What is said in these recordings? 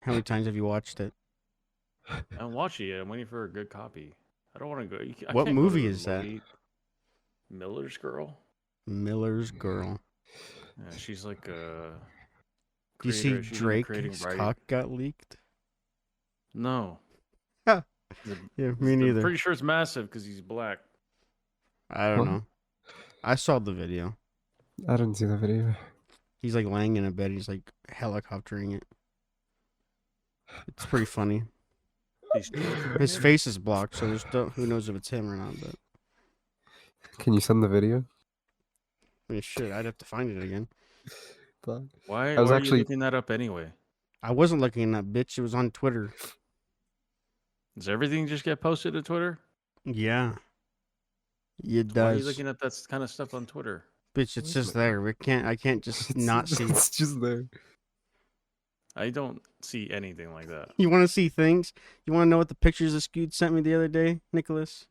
How many times have you watched it? I'm watching it. I'm waiting for a good copy. I don't want to go. I What can't go to movie the is that? movie. Miller's Girl. Miller's Girl. Yeah, she's like a Do you see creator. She's into creating Drake's writing. cock got leaked? No, Yeah, me I'm neither. pretty sure it's massive because he's black. I don't What? know. I saw the video. I didn't see the video. He's like laying in a bed. He's like helicoptering it. It's pretty funny. He's torturing His it. face is blocked, so who knows if it's him or not. But Can you send the video? I mean, shit, I'd have to find it again. Fuck. Why? I was Why are actually- you looking that up anyway? I wasn't looking at that bitch. It was on Twitter. Does everything just get posted to Twitter? Yeah, it Why are you does. looking at that kind of stuff on Twitter? Bitch, it's just there. I can't just not see it. It's just there. I don't see anything like that. You want to see things? You want to know what the pictures of Scoot sent me the other day, Nicholas?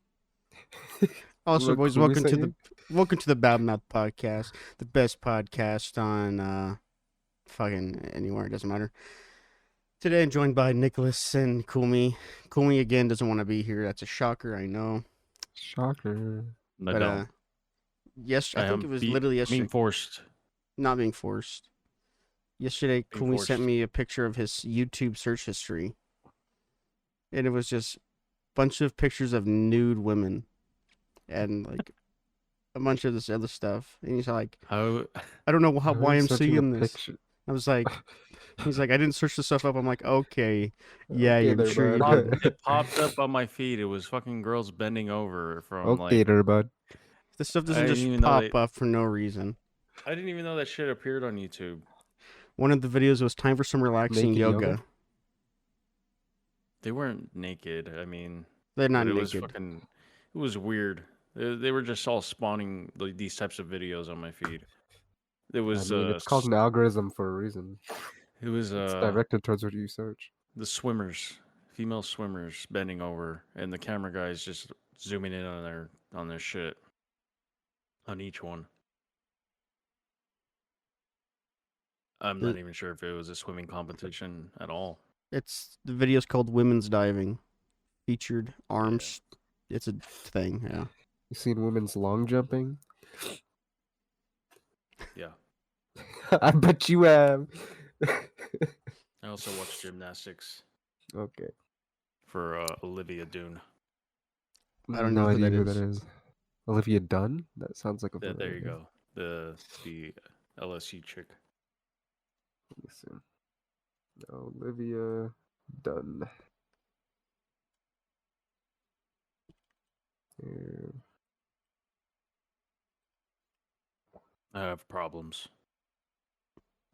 Also, What boys, Chloe welcome to sent the Babble Mouth podcast, the best podcast on fucking anywhere. It doesn't matter. Today, I'm joined by Nicholas and Kumi. Kumi again doesn't want to be here. That's a shocker, I know. Shocker. I But don't. yes, I think am it was literally yesterday. being forced. Not being forced. Yesterday, Being Kumi sent forced. me a picture of his YouTube search history. And it was just a bunch of pictures of nude women. And like a bunch of this other stuff. And he's like, How? I don't know Why are why you I'm searching seeing a this. picture? I was like, he's like, I didn't search this stuff up. I'm like, okay. Yeah, Okay you're there, sure you bud. did. It popped up on my feed. It was fucking girls bending over from Okay like. there, bud. This stuff I doesn't didn't just even know pop they- up for no reason. I didn't even know that shit appeared on YouTube. One of the videos was time for some relaxing Naked yoga. yoga? They weren't naked. I mean, They're not but it was naked. fucking. It was weird. They were just all spawning these types of videos on my feed. It was. I mean, it's called an algorithm for a reason. It was It's directed towards what you search. the swimmers, female swimmers bending over, and the camera guys just zooming in on their shit, on each one. I'm not even sure if it was a swimming competition at all. The video's called Women's Diving. Featured arms. It's a thing, yeah. You seen women's long jumping? Yeah. I bet you have. I also watched gymnastics Okay. for Olivia Dune. I don't no know who idea that who is. that is. Olivia Dunn? That sounds like a There familiar you name. go. The LSU chick. Let me see. Olivia Dunn. Here. I have problems.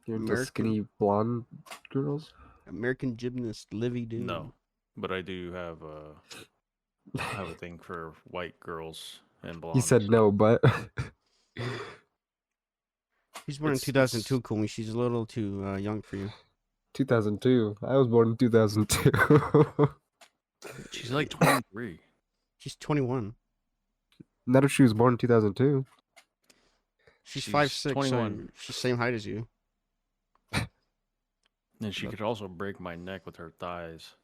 You're into American- skinny blonde girls? American gymnast Livy Dune. No, but I do have a thing for white girls and blondes. He said no, but She's born in It's- 2002, Kumi. She's a little too young for you. 2002. I was born in 2002. She's like 23. She's 21. Not if she was born in 2002. She's She's 5'6", 21. so she's same height as you. And she could also break my neck with her thighs.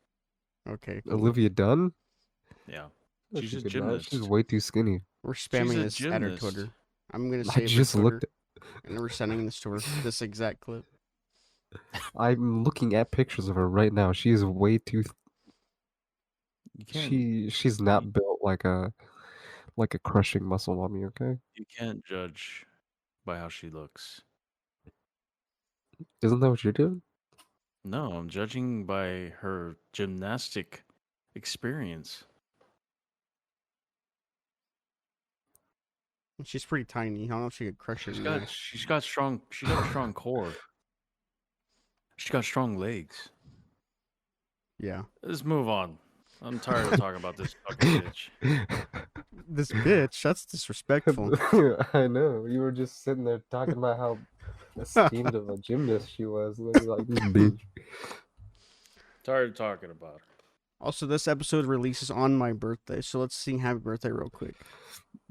Okay, cool. Olivia Dunn? Yeah. No, She's she a could not. gymnast. She's way too skinny. We're spamming a this at her gymnast. Twitter. I'm gonna I save just her Twitter, looked. and we're sending this to her. This exact clip. I'm looking at pictures of her right now. She is way too. You can't She's not built like a crushing muscle mommy. Okay, you can't judge by how she looks. isn't that what you're doing? No, I'm judging by her gymnastic experience. She's pretty tiny. I don't know if she could crush it. She's got a strong core. She's got strong legs. Yeah. Let's move on. I'm tired of talking about this fucking bitch. This bitch, that's disrespectful. I know. You were just sitting there talking about how esteemed of a gymnast she was. And then you're like, this bitch. Tired of talking about her. Also, this episode releases on my birthday, so let's sing happy birthday real quick.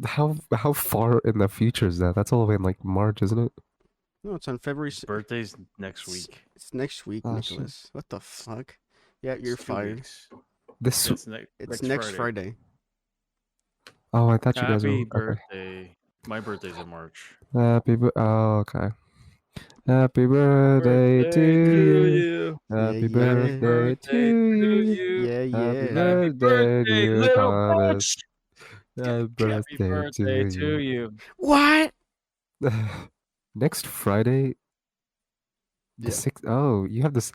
How far in the future is that? That's all the way in like March, isn't it? No, it's on February. His birthday's next It's, week. it's next week, Oh, shit. Nicholas. What the fuck? Yeah, you're It's 2 fired. weeks. This. It's It's next next Friday. Friday. Oh, I thought you guys were Happy okay. birthday. My birthday's in March. Oh, okay. Happy birthday to you. Yeah, Happy yeah. birthday to you. Yeah, Happy yeah. Happy birthday, birthday, dear little Thomas. bitch. Happy Happy birthday birthday to to you. you. What? Next Friday, the Yeah. 6th. Oh, you have this.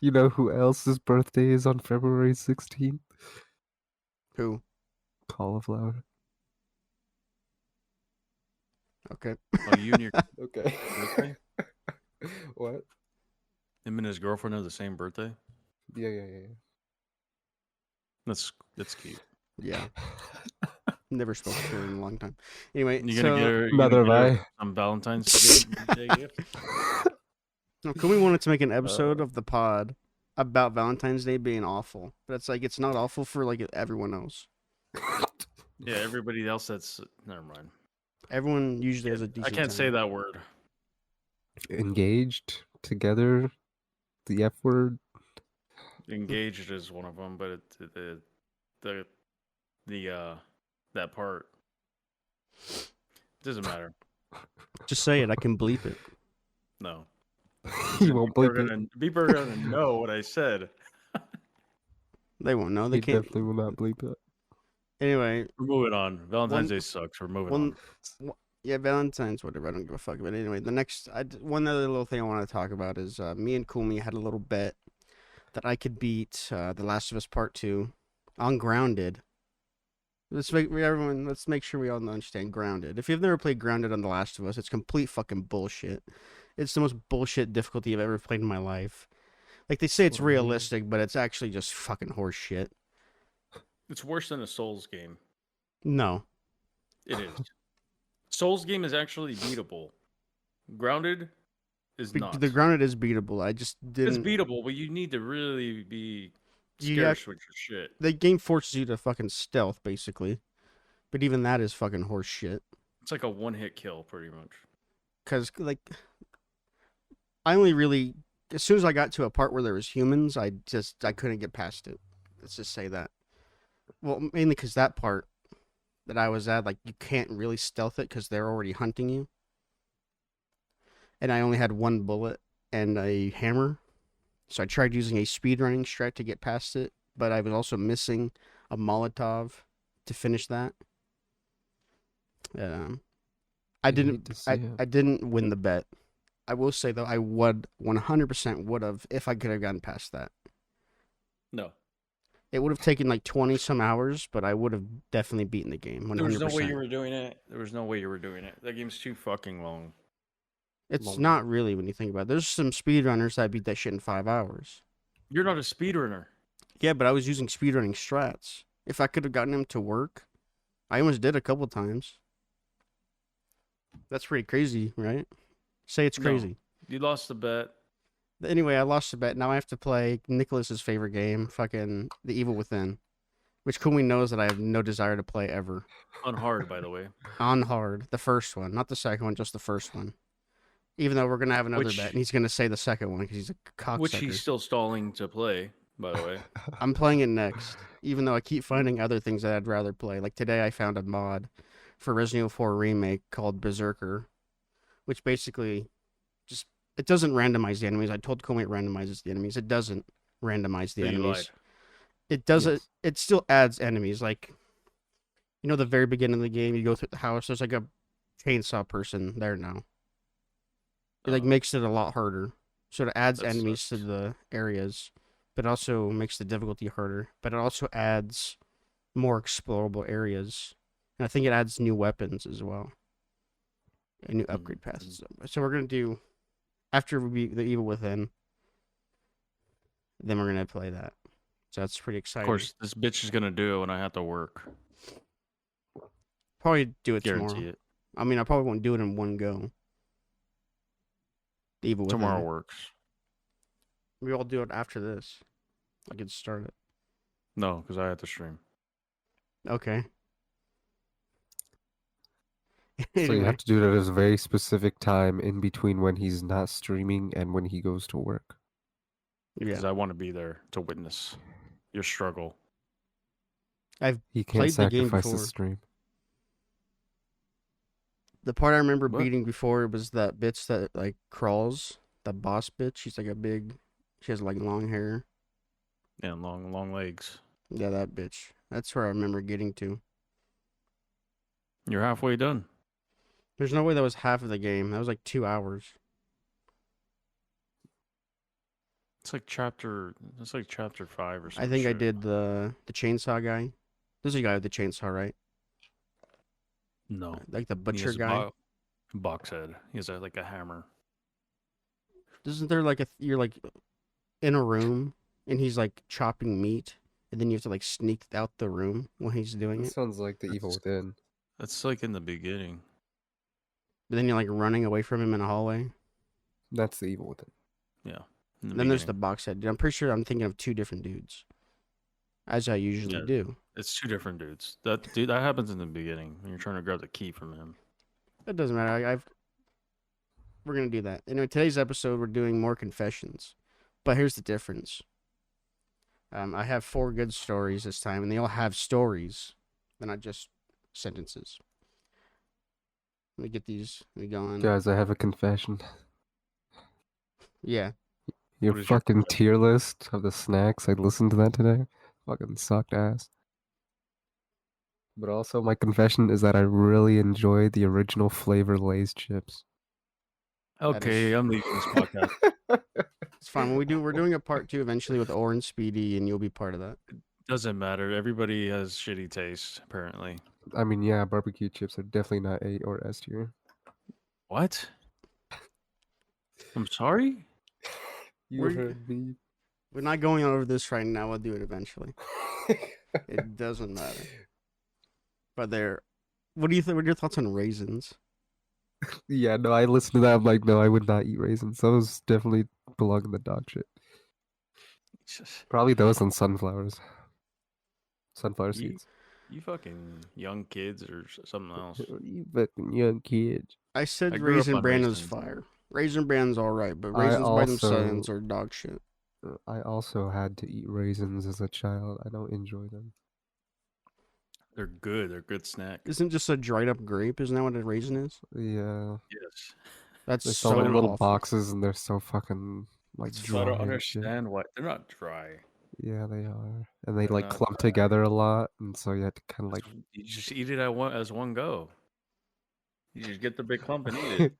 You know who else's birthday is on February 16th? Who? Cauliflower. Okay. Oh, you and your Okay. birthday? What? Him and his girlfriend have the same birthday? Yeah. That's cute. Yeah. Never spoken to her in a long time. Anyway, You so Neither have I. some Valentine's Day gift? no, Kumi wanted to make an Uh, episode of the pod about Valentine's Day being awful, but it's like it's not awful for like everyone else. Yeah, everybody else that's never mind. Everyone usually has a I decent can't time. say that word. Engaged together, the F word. Engaged is one of them, but the that part doesn't matter. Just say it. I can bleep it. No, He won't bleep it. People are gonna know what I said. They won't know. They He can't. definitely will not bleep it. Anyway, We're moving on. Valentine's One- Day sucks. We're moving one, on. yeah, Valentine's, whatever. I don't give a fuck. But anyway, one other little thing I want to talk about is me and Kumi had a little bet that I could beat The Last of Us Part 2 on Grounded. Let's make sure we all understand Grounded. If you've never played Grounded on The Last of Us, it's complete fucking bullshit. It's the most bullshit difficulty I've ever played in my life. Like they say it's What do you mean? realistic, but it's actually just fucking horse shit. It's worse than a Souls game. No. It is. Souls game is actually beatable. Grounded is not. The Grounded is beatable. I just It's didn't. beatable, but you need to really be You scarce with your shit. The game forces you to fucking stealth, basically. But even that is fucking horse shit. It's like a one-hit kill, pretty much. Because, like, I only really. As soon as I got to a part where there was humans, I couldn't get past it. Let's just say that. Well, mainly because that part that I was at, like, you can't really stealth it because they're already hunting you. And I only had one bullet and a hammer. So I tried using a speedrunning strat to get past it, but I was also missing a Molotov to finish that. I didn't win the bet. I will say though, I would 100% would have if I could have gotten past that. No. It would have taken like 20 some hours, but I would have definitely beaten the game 100%. There was no way you were doing it. There was no way you were doing it. That game's too fucking long. It's not really when you think about it. There's some speedrunners that beat that shit in 5 hours. You're not a speedrunner. Yeah, but I was using speedrunning strats. If I could have gotten him to work, I almost did a couple times. That's pretty crazy, right? Say it's crazy. No. You lost the bet. Anyway, I lost the bet. Now I have to play Nicholas's favorite game, fucking The Evil Within, which Kumi knows that I have no desire to play ever. On hard, by the way. On hard, the first one, not the second one, just the first one. Even though we're gonna have another bet, and he's gonna say the second one because he's a cocksucker. Which he's still stalling to play, by the way. I'm playing it next, even though I keep finding other things that I'd rather play. Like today, I found a mod for Resident Evil 4 Remake called Berserker, which basically just it doesn't randomize the enemies. I told Kumi it randomizes the enemies. It doesn't randomize the So you enemies. lied. It doesn't. Yes. It still adds enemies. Like, you know, the very beginning of the game, you go through the house. There's like a chainsaw person there now. It like Oh. makes it a lot harder. So it adds That enemies sucks. to the areas, but also makes the difficulty harder. But it also adds more explorable areas, and I think it adds new weapons as well, and new upgrade paths. So we're gonna do after we beat the Evil Within, then we're gonna play that. So that's pretty Of exciting. course, this bitch is gonna do it when I have to work. Probably do it Guarantee tomorrow. it. I mean, I probably won't do it in one go. The Evil Within. Tomorrow works. We all do it after this. I can start it. No, because I have to stream. Okay. So you Anyway, have to do it at a very specific time in between when he's not streaming and when he goes to work. Because yeah, I want to be there to witness your struggle. I've He can't played the game sacrifice his before. stream. The part I remember What? beating before was that bitch that like crawls. The boss bitch. She's like a big. She has like long hair. And long legs. Yeah, that bitch. That's where I remember getting to. You're halfway done. There's no way that was half of the game. That was like 2 hours. It's like chapter 5 or I something. think I did the chainsaw guy. This is the guy with the chainsaw, right? No. Like the He butcher has a guy. box head. He has like a hammer. Isn't there like you're like in a room and he's like chopping meat, and then you have to like sneak out the room when he's doing This it. sounds like the Evil That's- Within. That's like in the beginning. But then you're like running away from him in a hallway. That's the Evil Within. Yeah. In the Then there's the beginning. box head. I'm pretty sure I'm thinking of two different dudes, as I usually Yeah. do. It's two different dudes. That happens in the beginning when you're trying to grab the key from him. It doesn't matter. We're gonna do that. Anyway, today's episode we're doing more confessions, but here's the difference. I have 4 good stories this time, and they all have stories. They're not just sentences. Let me get these going. Guys, I have a confession. Yeah. Your What is your fucking tier list of the snacks, I listened to that today. Fucking sucked ass. But also, my confession is that I really enjoy the original flavor Lay's chips. Okay, is- I'm leaving this podcast. It's fine. We're doing a part 2 eventually with Orange Speedy, and you'll be part of that. Doesn't matter. Everybody has shitty taste, apparently. I mean, yeah, barbecue chips are definitely not A or S tier. What? I'm sorry? You We're- heard me. We're not going over this right now. We'll do it eventually. It doesn't matter. But what do you think? What are your thoughts on raisins? Yeah, no, I listened to that. I'm like, no, I would not eat raisins. Those definitely belong in the dog shit. Probably those and sunflowers. Sunflower You, seeds. you fucking young kids or something else. You fucking young kids. I said I grew up Raisin on Bran was raisins. fire. Raisin Bran's all right, but I raisins by also- themselves are dog shit. I also had to eat raisins as a child. I don't enjoy them. They're good. They're good snack. Isn't just a dried up grape? Isn't that what a raisin is? Yeah. Yes. That's They so sell them in little awful. boxes and they're so fucking like I dry don't and shit. understand why they're not dry. Yeah, they are. And they They're like not clump dry. together a lot, and so you have to kind of like You just eat it as one go. You just get the big clump and eat it.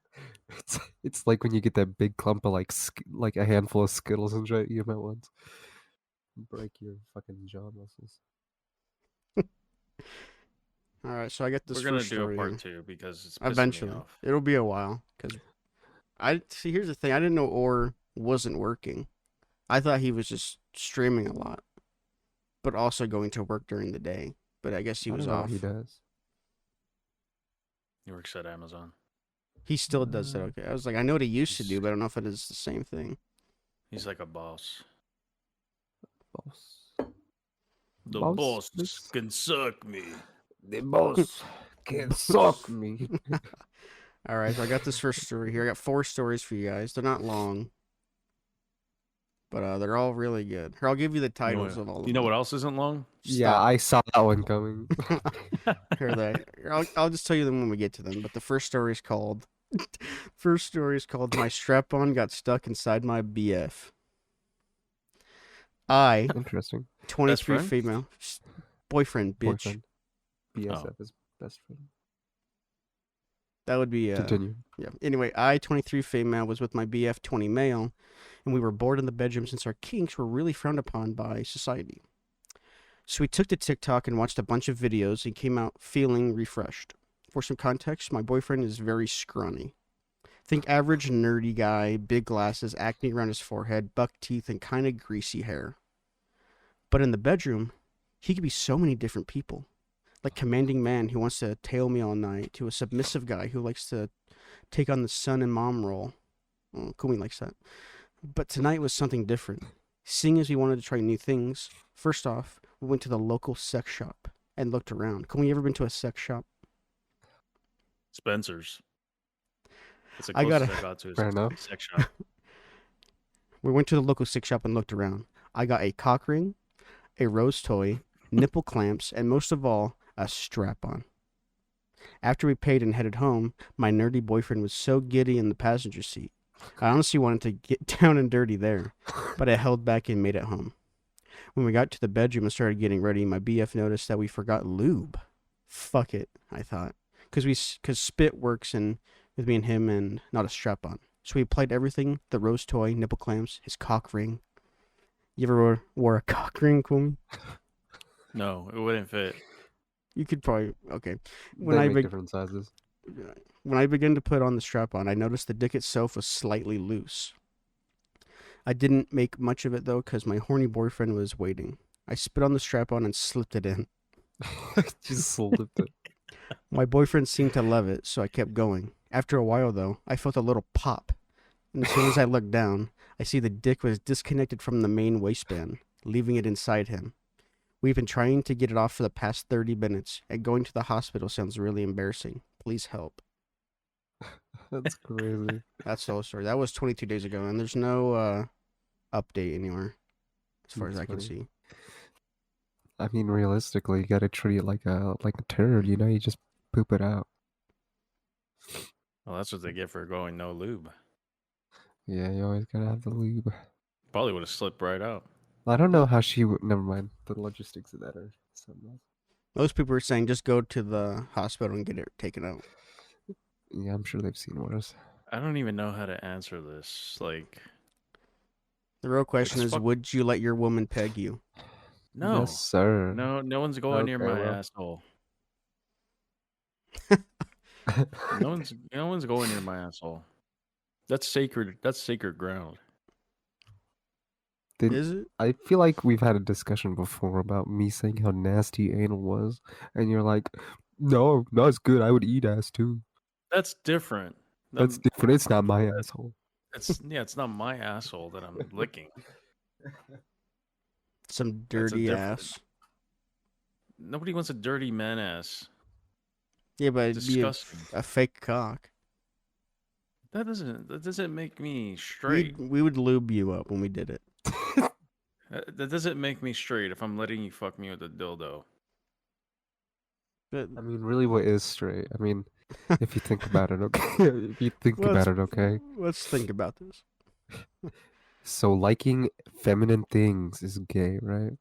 it's like when you get that big clump of like a handful of Skittles and try to eat them at once. Break your fucking jaw muscles. All right, so I get this We're gonna first do story a here. part 2 because it's pissing me Eventually. off. It'll be a while because I see. Here's the thing: I didn't know Orr wasn't working. I thought he was just streaming a lot, but also going to work during the day. But I guess he I was don't know off. what he does. He works at Amazon. He still does that. Okay, I was like, I know what he used to do, but I don't know if it is the same thing. He's like a boss. Boss. The Boss, boss this- can suck me. The boss can suck me. All right, so I got this first story here. I got 4 stories for you guys. They're not long, but they're all really good. Here, I'll give you the titles of all of You know them. what else isn't long? Yeah, Stop. I saw that one coming. Here. I'll just tell you them when we get to them. But the first story is called. "My strap-on got stuck inside my BF." I, Interesting. 23 friend? female, boyfriend, bitch. Boyfriend. BSF is best friend. That would be Continue. Yeah. Anyway, I, 23 female, was with my BF, 20 male, and we were bored in the bedroom since our kinks were really frowned upon by society. So we took to TikTok and watched a bunch of videos and came out feeling refreshed. For some context, my boyfriend is very scrawny. Think average nerdy guy, big glasses, acne around his forehead, buck teeth, and kind of greasy hair. But in the bedroom, he could be so many different people. Like commanding man who wants to tail me all night, to a submissive guy who likes to take on the son and mom role. Oh, Kumi likes that. But tonight was something different. Seeing as we wanted to try new things, first off, we went to the local sex shop and looked around. Kumi, you ever been to a sex shop? Spencer's. That's the I got closest a. I got to a Fair enough. sex shop. We went to the local sex shop and looked around. I got a cock ring, a rose toy, nipple clamps, and most of all, a strap on. After we paid and headed home, my nerdy boyfriend was so giddy in the passenger seat. I honestly wanted to get down and dirty there, but I held back and made it home. When we got to the bedroom and started getting ready, my BF noticed that we forgot lube. Fuck it, I thought, because spit works in with me and him and not a strap on. So we applied everything: the rose toy, nipple clamps, his cock ring. You ever wore a cock ring, Kumi? No, it wouldn't fit. You could probably okay. When They I make different sizes. when I began to put on the strap on, I noticed the dick itself was slightly loose. I didn't make much of it though, because my horny boyfriend was waiting. I spit on the strap on and slipped it in. Just slipped it. My boyfriend seemed to love it, so I kept going. After a while, though, I felt a little pop. And as soon as I looked down, I see the dick was disconnected from the main waistband, leaving it inside him. We've been trying to get it off for the past 30 minutes, and going to the hospital sounds really embarrassing. Please help. That's crazy. That's the whole story. That was 22 days ago, and there's no update anywhere, as far as That's I can funny. see. I mean, realistically, you gotta treat it like a turd. You know, you just poop it out. Well, that's what they get for going no lube. Yeah, you always gotta have the lube. Probably would have slipped right out. I don't know how she would. Never mind. The logistics of that are something else. Most people are saying just go to the hospital and get it taken out. Yeah, I'm sure they've seen worse. I don't even know how to answer this. Like, The real question It's is, fuck- would you let your woman peg you? no. Yes, sir. No one's going near Okay, my well. asshole. No one's going near my asshole. That's sacred. That's sacred ground. Is it? I feel like we've had a discussion before about me saying how nasty anal was, and you're like, "No, no, it's good. I would eat ass too." That's different. That's different. It's not my that- asshole. It's not my asshole that I'm licking. Some That's a dirty different- ass. Nobody wants a dirty man ass. Yeah, but it'd be Disgusting. a fake cock. That doesn't make me straight. We would lube you up when we did it. That doesn't make me straight if I'm letting you fuck me with a dildo. But I mean, really, what is straight? I mean, if you think about it, okay. If you think about it, okay. Let's think about this. So liking feminine things is gay, right?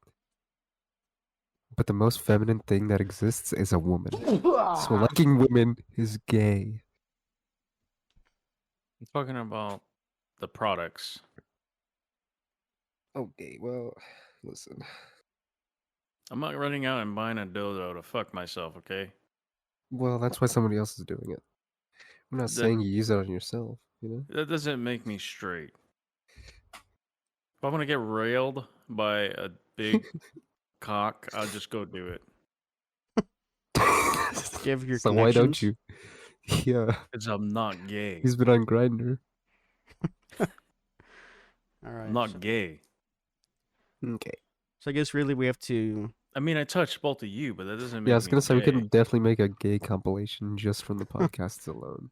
But the most feminine thing that exists is a woman. So liking women is gay. I'm talking about the products. Okay, well, listen. I'm not running out and buying a dildo to fuck myself, okay? Well, that's why somebody else is doing it. I'm not That- saying you use it on yourself, you know? That doesn't make me straight. If I want to get railed by a big cock, I'll just go do it. Give your So why don't connections. you? Yeah, Because I'm not gay. he's been on Grindr. All right. I'm not gay. Okay. So I guess really we have to. I mean, I touched both of you, but that doesn't make Yeah, I was me gonna say we gay. can definitely make a gay compilation just from the podcasts alone.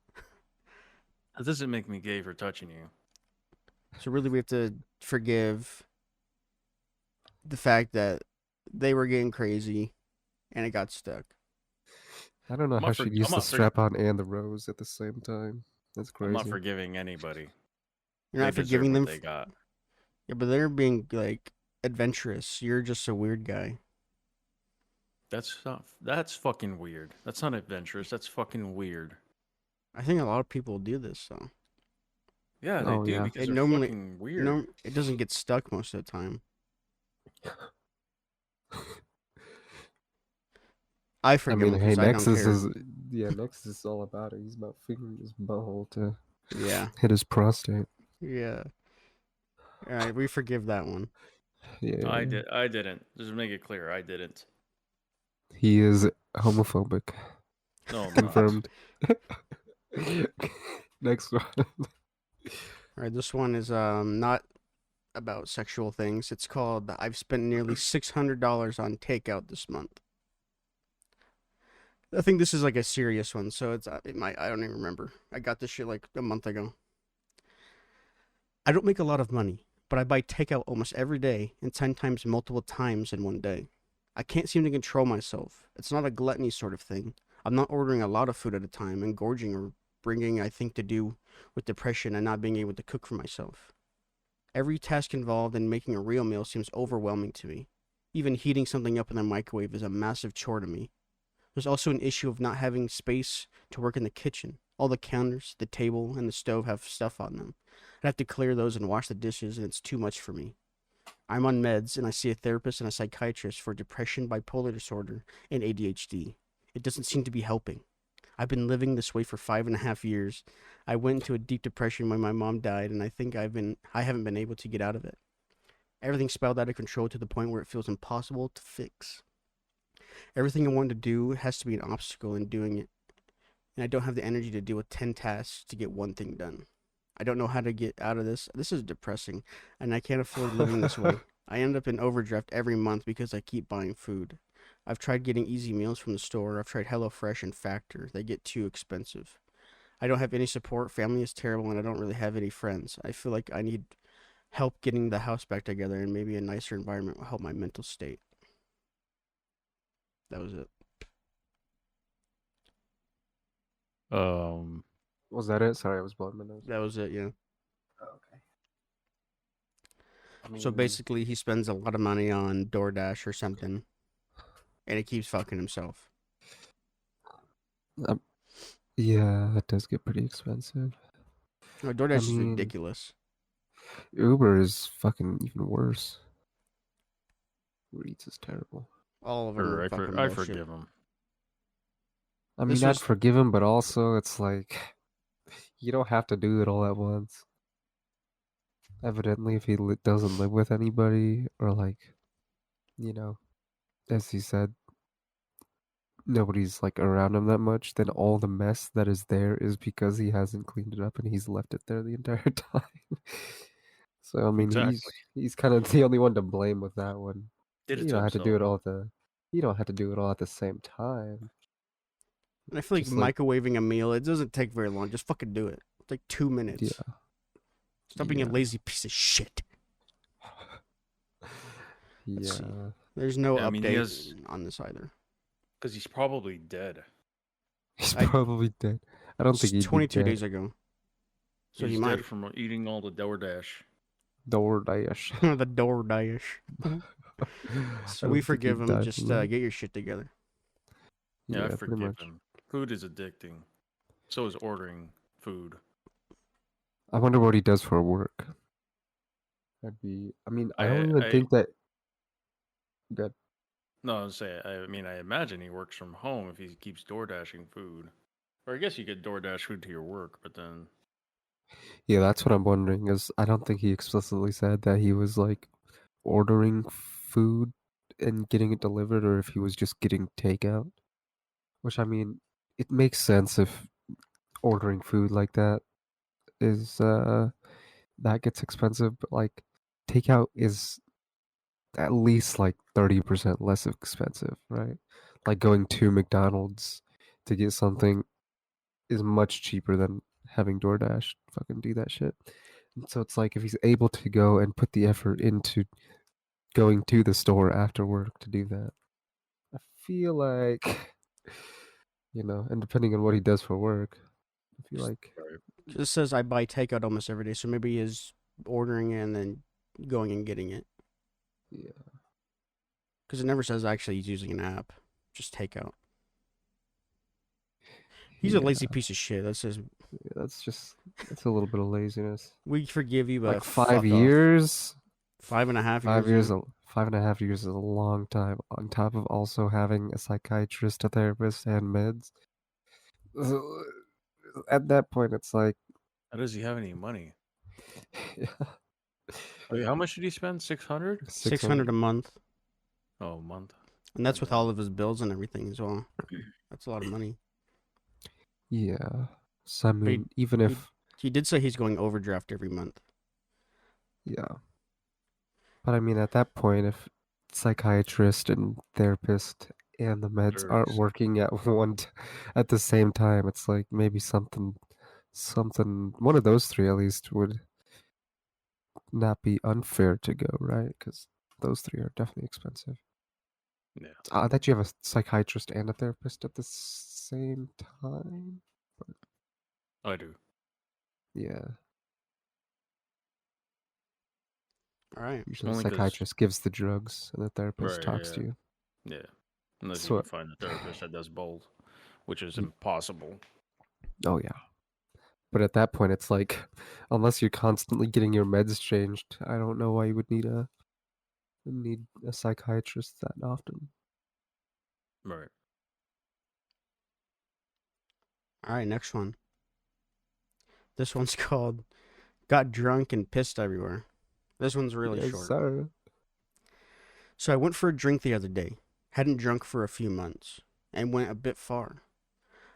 That doesn't make me gay for touching you. So really we have to forgive the fact that they were getting crazy, and it got stuck. I don't know I'm how not for- she'd use I'm the not for- strap-on and the rose at the same time. That's I'm not crazy. forgiving anybody. You're not They deserve forgiving what them. they got. Yeah, but they're being like adventurous. You're just a weird guy. That's fucking weird. That's not adventurous. That's fucking weird. I think a lot of people do this though. Yeah, they Oh, do yeah. because It they're normally- fucking weird. No, it doesn't get stuck most of the time. I I forgive mean, him hey, because I don't Nexus care. is Nexus is all about it. He's about fingering his butthole to Yeah, hit his prostate. yeah. All right, we forgive that one. Yeah, I didn't. Just make it clear, I didn't. he is homophobic. No, I'm not. Confirmed. Next one. All right, this one is not about sexual things. It's called "I've spent nearly $600 on takeout this month." I think this is like a serious one, so it might I don't even remember. I got this shit like a month ago. I don't make a lot of money, but I buy takeout almost every day and 10 times multiple times in one day. I can't seem to control myself. It's not a gluttony sort of thing. I'm not ordering a lot of food at a time and gorging or bringing, I think, to do with depression and not being able to cook for myself. Every task involved in making a real meal seems overwhelming to me. Even heating something up in the microwave is a massive chore to me. There's also an issue of not having space to work in the kitchen. All the counters, the table, and the stove have stuff on them. I have to clear those and wash the dishes, and it's too much for me. I'm on meds, and I see a therapist and a psychiatrist for depression, bipolar disorder, and ADHD. It doesn't seem to be helping. I've been living this way for 5.5 years. I went into a deep depression when my mom died, and I think I haven't been able to get out of it. Everything spelled out of control to the point where it feels impossible to fix. Everything I want to do has to be an obstacle in doing it, and I don't have the energy to deal with 10 tasks to get one thing done. I don't know how to get out of this. This is depressing, and I can't afford living this way. I end up in overdraft every month because I keep buying food. I've tried getting easy meals from the store. I've tried HelloFresh and Factor. They get too expensive. I don't have any support. Family is terrible, and I don't really have any friends. I feel like I need help getting the house back together, and maybe a nicer environment will help my mental state. That was it. Um, Was that it? Sorry, I was blowing my nose. That was it, yeah. Oh, okay. I So mean, basically, he spends a lot of money on DoorDash or something, and he keeps fucking himself. yeah, it does get pretty expensive. Oh, I DoorDash is mean, ridiculous. Uber is fucking even worse. Uber Eats is terrible. All of them are fucking I bullshit. forgive him. I This mean, I'd was forgive him, but also it's like you don't have to do it all at once. Evidently, if he doesn't live with anybody, or like, you know, as he said, nobody's like around him that much, then all the mess that is there is because he hasn't cleaned it up and he's left it there the entire time. So I mean, Exactly. he's kind of the only one to blame with that one. Did it You to don't have to do himself. it all at the. You don't have to do it all at the same time. and I feel like Just like, microwaving a meal, it doesn't take very long. Just fucking do it. It's like 2 minutes. yeah, Stop being a yeah, lazy piece of shit. Let's see. yeah. There's no Yeah, I mean, he update has on this either. because he's probably dead. He's I probably dead. I don't think It's he'd be 22 dead. days ago. So he He's might. dead from eating all the DoorDash. DoorDash. The DoorDash. So I we don't think forgive he'd him. die Just from that. get your shit together. Yeah, I Yeah, pretty forgive much. him. Food is addicting. So is ordering food. I wonder what he does for work. I'd be. I mean, I don't even I think that. That no, I was saying. I mean, I imagine he works from home if he keeps door dashing food. Or I guess you could DoorDash food to your work, but then Yeah, that's what I'm wondering. Is I don't think he explicitly said that he was like ordering food and getting it delivered, or if he was just getting takeout. Which I mean, it makes sense if ordering food like that is that gets expensive, but like takeout is at least like 30% less expensive, right? Like going to McDonald's to get something is much cheaper than having DoorDash fucking do that shit. And so it's like if he's able to go and put the effort into going to the store after work to do that, I feel like, and depending on what he does for work, I feel like, It says I buy takeout almost every day. So maybe he is ordering it and then going and getting it. yeah, Because it never says actually he's using an app. Just takeout. He's a lazy yeah, piece of shit. That says that's a little bit of laziness. we forgive you, but Like fuck 5 years, off. 5.5 years. 5 years, Yeah. 5.5 years is a long time. On top of also having a psychiatrist, a therapist, and meds. So, at that point, it's like, how does he have any money? yeah, Wait, how much did he spend? 600? 600 a month. Oh, a month. And that's with all of his bills and everything as well. That's a lot of money. Yeah. So I But mean, even if he did say he's going overdraft every month. yeah, but I mean, at that point, if psychiatrist and therapist and the meds aren't Drugs. working at at the same time. It's like maybe one of those three at least would not be unfair to go, right? Because those three are definitely expensive. Yeah. That you have a psychiatrist and a therapist at the same time. I do. Yeah, All right. usually the Only because. psychiatrist gives the drugs and the therapist Right, talks to you. yeah. Unless you So, can find a therapist that does both, which is impossible. oh yeah. But at that point, it's like, unless you're constantly getting your meds changed, I don't know why you would need a psychiatrist that often. Right. All right, next one. This one's called Got Drunk and Pissed Everywhere. This one's really Yes, short. sir. So I went for a drink the other day. Hadn't drunk for a few months and went a bit far.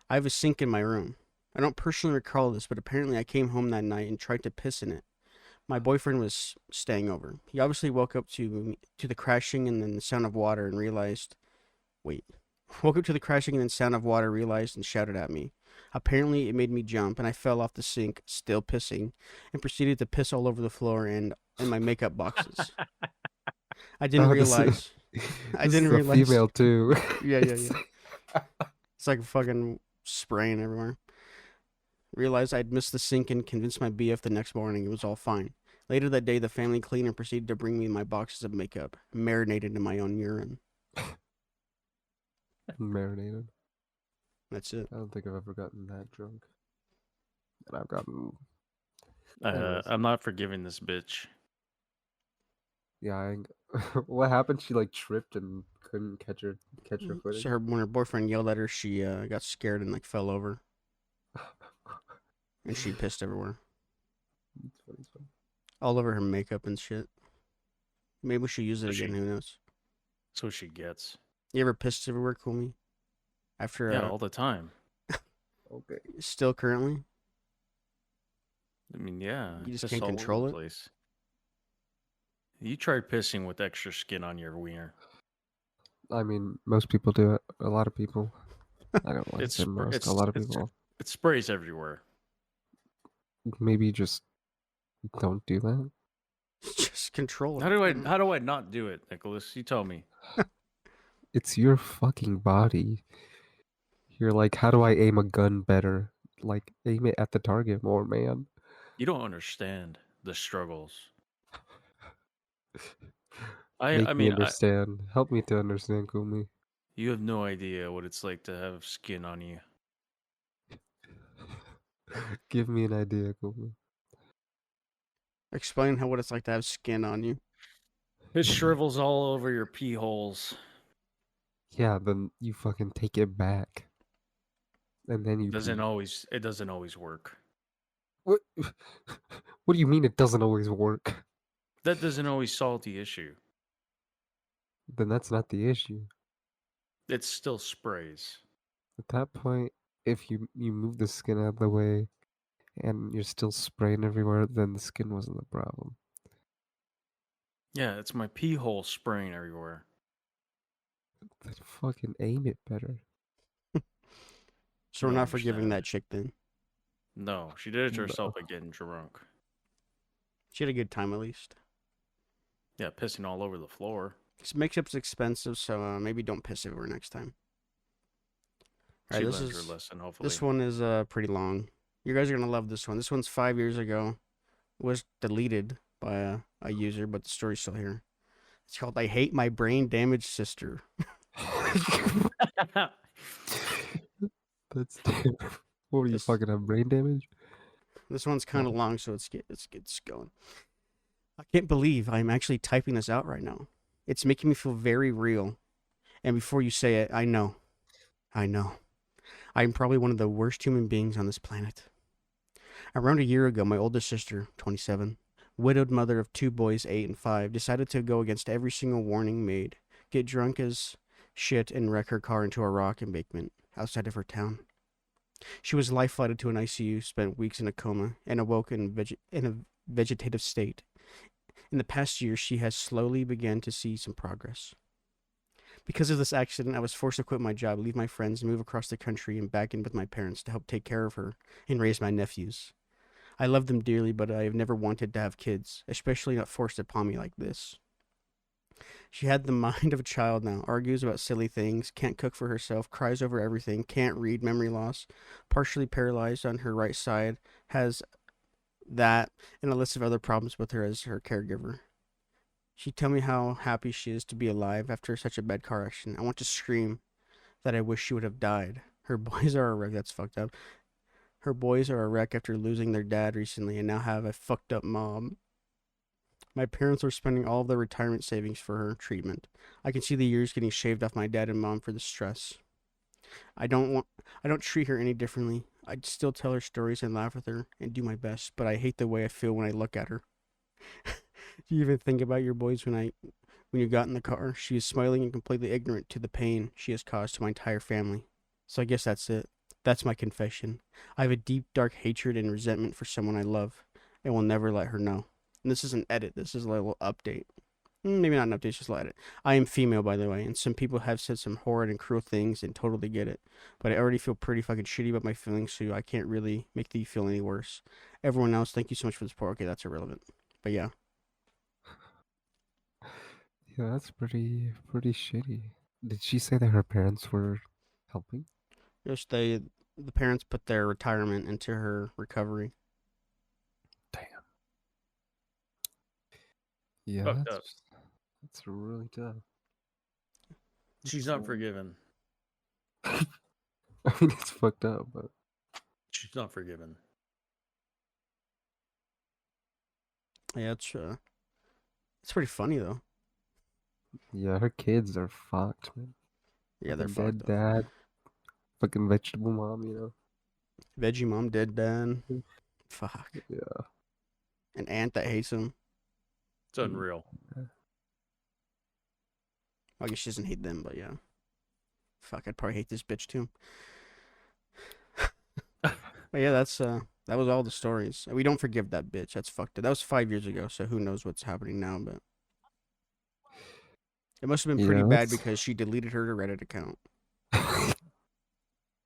I have a sink in my room. I don't personally recall this, but apparently I came home that night and tried to piss in it. My boyfriend was staying over. He obviously woke up to the crashing and then the sound of water and realized, wait, woke up to the crashing and then sound of water, realized and shouted at me. Apparently it made me jump and I fell off the sink, still pissing, and proceeded to piss all over the floor and in my makeup boxes. I didn't Oh, this is realize. I this didn't is a realize. female too. Yeah, yeah, It's yeah. It's like fucking spraying everywhere. Realized I'd missed the sink and convinced my BF the next morning it was all fine. Later that day, the family cleaner proceeded to bring me my boxes of makeup, marinated in my own urine. marinated. That's it. I don't think I've ever gotten that drunk. And I've gotten. Anyways, I'm not forgiving this bitch. yeah. What happened? She like tripped and couldn't catch her footing. So when her boyfriend yelled at her, she got scared and like fell over, and she pissed everywhere, It's funny. all over her makeup and shit. Maybe we should use it So again. she, Who knows? so she gets. You ever pissed everywhere, Kumi? After Yeah, all the time. Okay. still currently, I mean, yeah, you just piss can't all over control the it. place. You tried pissing with extra skin on your wiener. I mean, most people do it. A lot of people. I don't want to say most. A lot of people. It sprays everywhere. Maybe just don't do that. Just control it. How do I not do it, Nicholas? You tell me. It's your fucking body. You're like, how do I aim a gun better? Like, aim it at the target more, man. You don't understand the struggles. Make I me mean, understand. Help me to understand, Kumi. you have no idea what it's like to have skin on you. Give me an idea, Kumi. Explain what it's like to have skin on you. It shrivels all over your pee holes. Yeah, then you fucking take it back. And then you pee. It doesn't always work. What? What do you mean it doesn't always work? That doesn't always solve the issue. Then that's not the issue. It still sprays. At that point, if you move the skin out of the way and you're still spraying everywhere, then the skin wasn't the problem. Yeah, it's my pee hole spraying everywhere. Then fucking aim it better. So You we're don't not forgiving understand. that chick then. No, she did it to No. herself by getting drunk. She had a good time at least. Yeah, pissing all over the floor. This makeup's expensive, so maybe don't piss everywhere next time. All She right, learned her lesson, hopefully. this one is pretty long. You guys are gonna love this one. This one's 5 years ago. It was deleted by a user, but the story's still here. It's called "I Hate My Brain Damaged Sister." That's terrible. What are you This- fucking have brain damage? This one's kind of long, so it's going. I can't believe I'm actually typing this out right now. It's making me feel very real. And before you say it, I know. I'm probably one of the worst human beings on this planet. Around a year ago, my oldest sister, 27, widowed mother of 2 boys, 8 and 5, decided to go against every single warning made, get drunk as shit, and wreck her car into a rock embankment outside of her town. She was life flighted to an ICU, spent weeks in a coma, and awoke in a vegetative state. In the past year, she has slowly begun to see some progress. Because of this accident, I was forced to quit my job, leave my friends, and move across the country and back in with my parents to help take care of her and raise my nephews. I love them dearly, but I have never wanted to have kids, especially not forced upon me like this. She had the mind of a child now, argues about silly things, can't cook for herself, cries over everything, can't read, memory loss, partially paralyzed on her right side, has that, and a list of other problems with her as her caregiver. She'd tell me how happy she is to be alive after such a bad car accident. I want to scream that I wish she would have died. Her boys are a wreck. That's fucked up. Her boys are a wreck after losing their dad recently and now have a fucked up mom. My parents are spending all of their retirement savings for her treatment. I can see the years getting shaved off my dad and mom for the stress. I don't want I don't treat her any differently. I'd still tell her stories and laugh with her and do my best, but I hate the way I feel when I look at her. Do you even think about your boys when you got in the car? She is smiling and completely ignorant to the pain she has caused to my entire family. So I guess that's it. That's my confession. I have a deep, dark hatred and resentment for someone I love and will never let her know. And this is an edit. This is a little update. Maybe not an update, just a little edit. I am female, by the way, and some people have said some horrid and cruel things and totally get it. But I already feel pretty fucking shitty about my feelings, so I can't really make you feel any worse. Everyone else, thank you so much for the support. Okay, that's irrelevant. But yeah. Yeah, that's pretty shitty. Did she say that her parents were helping? Just the parents put their retirement into her recovery. Damn. Yeah, Fucked up. that's really tough. She's not forgiven. I mean, it's fucked up, but She's not forgiven. Yeah, it's pretty funny though. yeah, her kids are fucked, man. Yeah, they're Fucking fucked dead up. dad, fucking vegetable mom, you know. Veggie mom dead dad. Fuck. Yeah. An aunt that hates him. It's unreal. I guess she doesn't hate them, but yeah. Fuck, I'd probably hate this bitch too. But yeah, that was all the stories. We don't forgive that bitch. That's fucked up. That was 5 years ago, so who knows what's happening now, but it must have been pretty Yeah, bad that's because she deleted her Reddit account.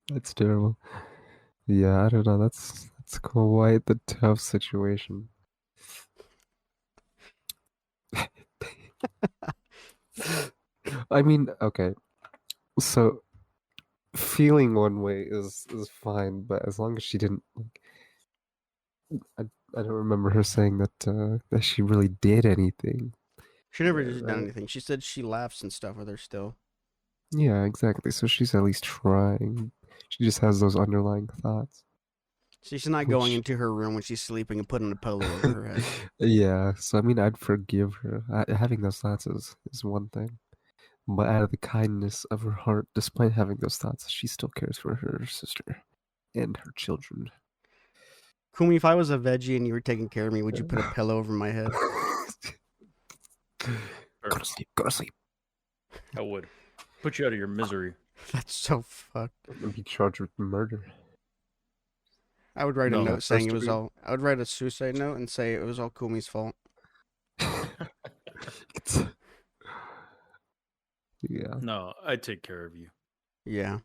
that's terrible. Yeah, I don't know. That's quite the tough situation. I mean, okay. So feeling one way is fine, but as long as she didn't like, I don't remember her saying that she really did anything. She never done Right? anything. She said she laughs and stuff with her still. Yeah, exactly. So she's at least trying. She just has those underlying thoughts, She's not going which into her room when she's sleeping and putting a pillow over her head. yeah. So I mean, I'd forgive her. Having those thoughts is one thing, but out of the kindness of her heart, despite having those thoughts, she still cares for her sister and her children. Kumi, if I was a veggie and you were taking care of me, would you put a pillow over my head? Go to sleep. Go to sleep. I would. Put you out of your misery. That's so fucked. And be charged with murder. I would write a No. note saying First it was degree. all. I would write a suicide note and say it was all Kumi's fault. Yeah. No, I take care of you. Yeah.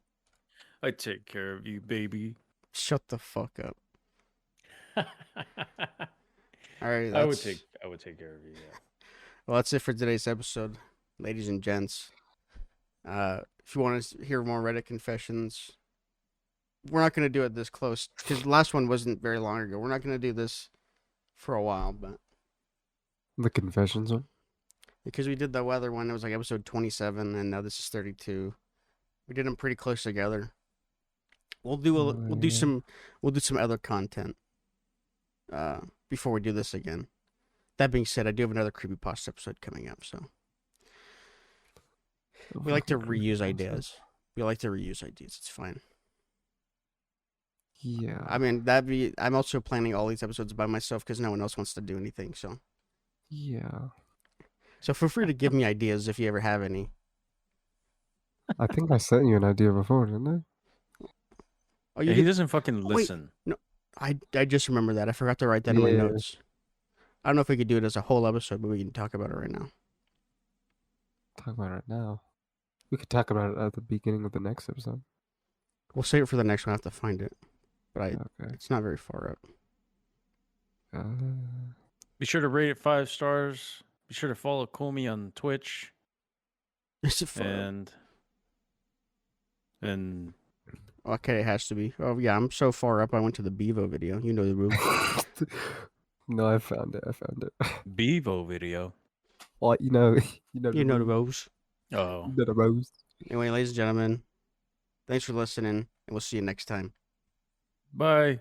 I take care of you, baby. Shut the fuck up. All right. I would take care of you. Yeah. Well, that's it for today's episode, ladies and gents. If you want to hear more Reddit confessions, we're not going to do it this close because the last one wasn't very long ago. We're not going to do this for a while, but The confessions one. because we did the weather one, it was like episode 27, and now this is 32. We did them pretty close together. We'll do some other content before we do this again. That being said, I do have another creepypasta episode coming up, so we like to reuse ideas. We like to reuse ideas. It's fine. Yeah. I mean, I'm also planning all these episodes by myself because no one else wants to do anything. So Yeah. feel free to give me ideas if you ever have any. I think I sent you an idea before, didn't I? Oh, Yeah, he doesn't fucking listen. No, I just remember that. I forgot to write that in my Yeah. notes. I don't know if we could do it as a whole episode, but we can talk about it right now. Talk about it right now. We could talk about it at the beginning of the next episode. We'll save it for the next one. I have to find it, but Okay. it's not very far up. Be sure to rate it 5 stars. Be sure to follow Comey on Twitch. Is it far up? And Okay, it has to be. Oh yeah, I'm so far up. I went to the Bevo video. You know the rules. No, I found it. Bevo video. Well, you know the You know the rules. rules. Oh. You know the rules. Anyway, ladies and gentlemen, thanks for listening, and we'll see you next time. Bye.